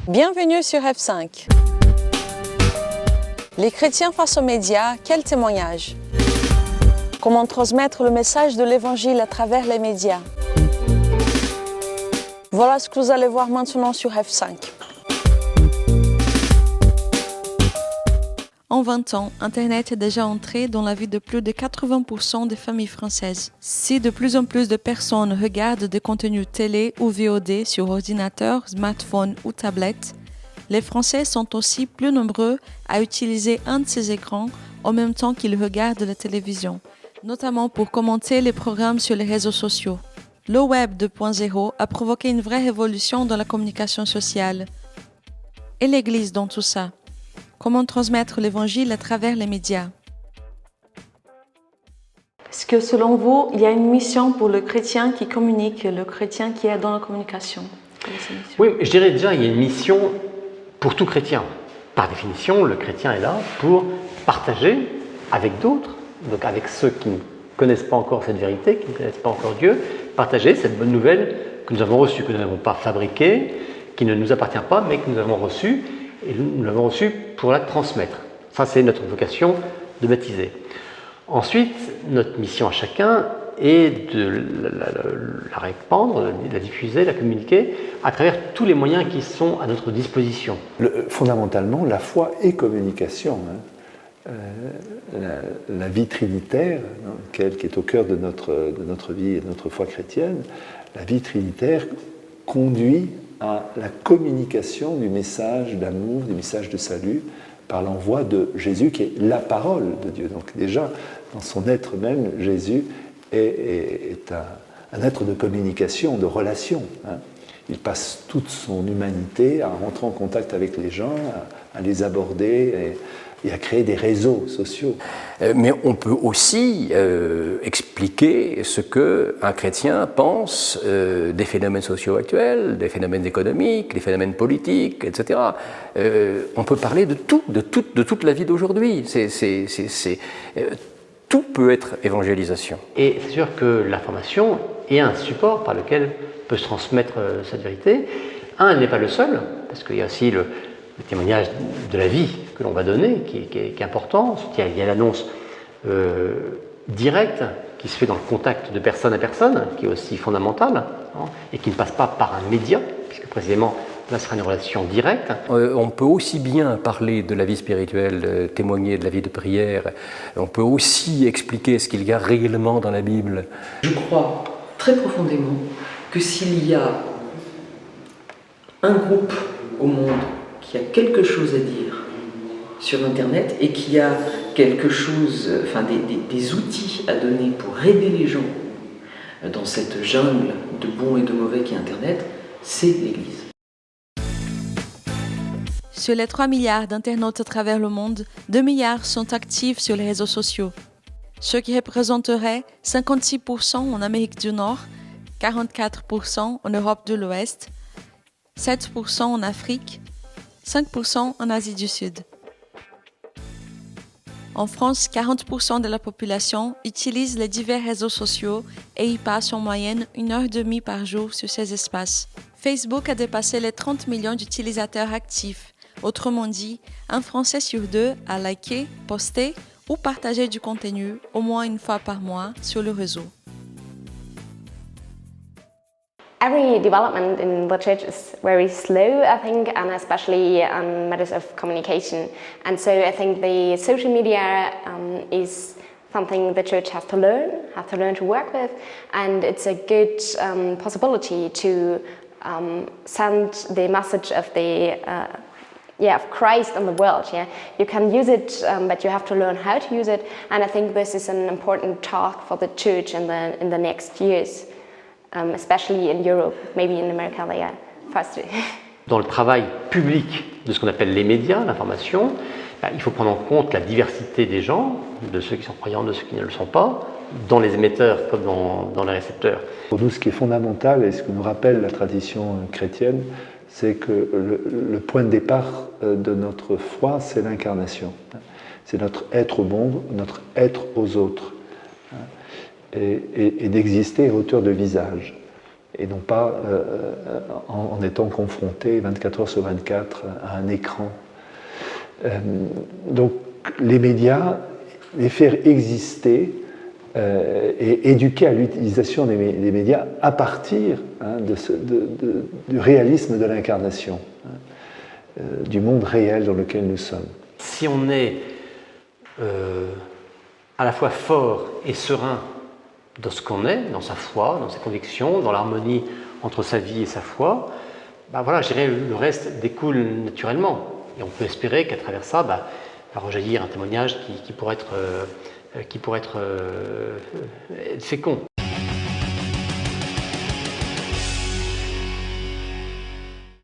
Bienvenue sur F5. Les chrétiens face aux médias, quel témoignage? Comment transmettre le message de l'Évangile à travers les médias? Voilà ce que vous allez voir maintenant sur F5. En 20 ans, Internet est déjà entré dans la vie de plus de 80% des familles françaises. Si de plus en plus de personnes regardent des contenus télé ou VOD sur ordinateur, smartphone ou tablette, les Français sont aussi plus nombreux à utiliser un de ces écrans en même temps qu'ils regardent la télévision, notamment pour commenter les programmes sur les réseaux sociaux. Le Web 2.0 a provoqué une vraie révolution dans la communication sociale. Et l'Église dans tout ça? Comment transmettre l'Évangile à travers les médias? Est-ce que selon vous, il y a une mission pour le chrétien qui communique, le chrétien qui est dans la communication? Oui, je dirais déjà qu'il y a une mission pour tout chrétien. Par définition, le chrétien est là pour partager avec d'autres, donc avec ceux qui ne connaissent pas encore cette vérité, qui ne connaissent pas encore Dieu, partager cette bonne nouvelle que nous avons reçue, que nous n'avons pas fabriquée, qui ne nous appartient pas, mais que nous avons reçue, et nous l'avons reçue pour la transmettre. Ça, c'est notre vocation de baptiser. Ensuite, notre mission à chacun est de la répandre, de la diffuser, la communiquer à travers tous les moyens qui sont à notre disposition. Fondamentalement, la foi est communication. La vie trinitaire, qui est au cœur de notre vie et de notre foi chrétienne, la vie trinitaire conduit à la communication du message d'amour, du message de salut, par l'envoi de Jésus, qui est la parole de Dieu. Donc déjà, dans son être même, Jésus est un être de communication, de relation. Il passe toute son humanité à rentrer en contact avec les gens, à les aborder et à créer des réseaux sociaux. Mais on peut aussi expliquer ce qu'un chrétien pense des phénomènes sociaux actuels, des phénomènes économiques, des phénomènes politiques, etc. On peut parler de tout, de toute la vie d'aujourd'hui. Tout peut être évangélisation. Et c'est sûr que l'information est un support par lequel peut se transmettre cette vérité. Elle n'est pas le seul, parce qu'il y a aussi le témoignage de la vie que l'on va donner, qui est important. Il y a l'annonce directe qui se fait dans le contact de personne à personne, qui est aussi fondamentale, et qui ne passe pas par un média, puisque précisément là ce sera une relation directe. On peut aussi bien parler de la vie spirituelle, témoigner de la vie de prière, on peut aussi expliquer ce qu'il y a réellement dans la Bible. Je crois très profondément que s'il y a un groupe au monde qui a quelque chose à dire sur Internet et qui a quelque chose, des outils à donner pour aider les gens dans cette jungle de bons et de mauvais qu'est Internet, c'est l'Église. Sur les 3 milliards d'internautes à travers le monde, 2 milliards sont actifs sur les réseaux sociaux, ce qui représenterait 56% en Amérique du Nord, 44% en Europe de l'Ouest, 7% en Afrique, 5% en Asie du Sud. En France, 40% de la population utilise les divers réseaux sociaux et y passe en moyenne 1h30 par jour sur ces espaces. Facebook a dépassé les 30 millions d'utilisateurs actifs. Autrement dit, un Français sur 2 a liké, posté ou partagé du contenu au moins une fois par mois sur le réseau. Every development in the church is very slow, I think, and especially matters of communication. And so I think the social media is something the church has to learn to work with, and it's a good possibility to send the message of of Christ in the world. Yeah, you can use it, but you have to learn how to use it. And I think this is an important task for the church in the next years. Especially in Europe, maybe in America they are faster. Dans le travail public de ce qu'on appelle les médias, l'information, il faut prendre en compte la diversité des gens, de ceux qui sont croyants, de ceux qui ne le sont pas, dans les émetteurs comme dans les récepteurs. Pour nous, ce qui est fondamental et ce que nous rappelle la tradition chrétienne, c'est que le point de départ de notre foi, c'est l'incarnation. C'est notre être au monde, notre être aux autres. Et d'exister à hauteur de visage. et non pas en étant confronté 24 heures sur 24 à un écran. Donc les médias, les faire exister et éduquer à l'utilisation des médias à partir du réalisme de l'incarnation, du monde réel dans lequel nous sommes. Si on est à la fois fort et serein dans ce qu'on est, dans sa foi, dans ses convictions, dans l'harmonie entre sa vie et sa foi, ben voilà, je dirais le reste découle naturellement. Et on peut espérer qu'à travers ça, va rejaillir un témoignage qui pourrait être fécond.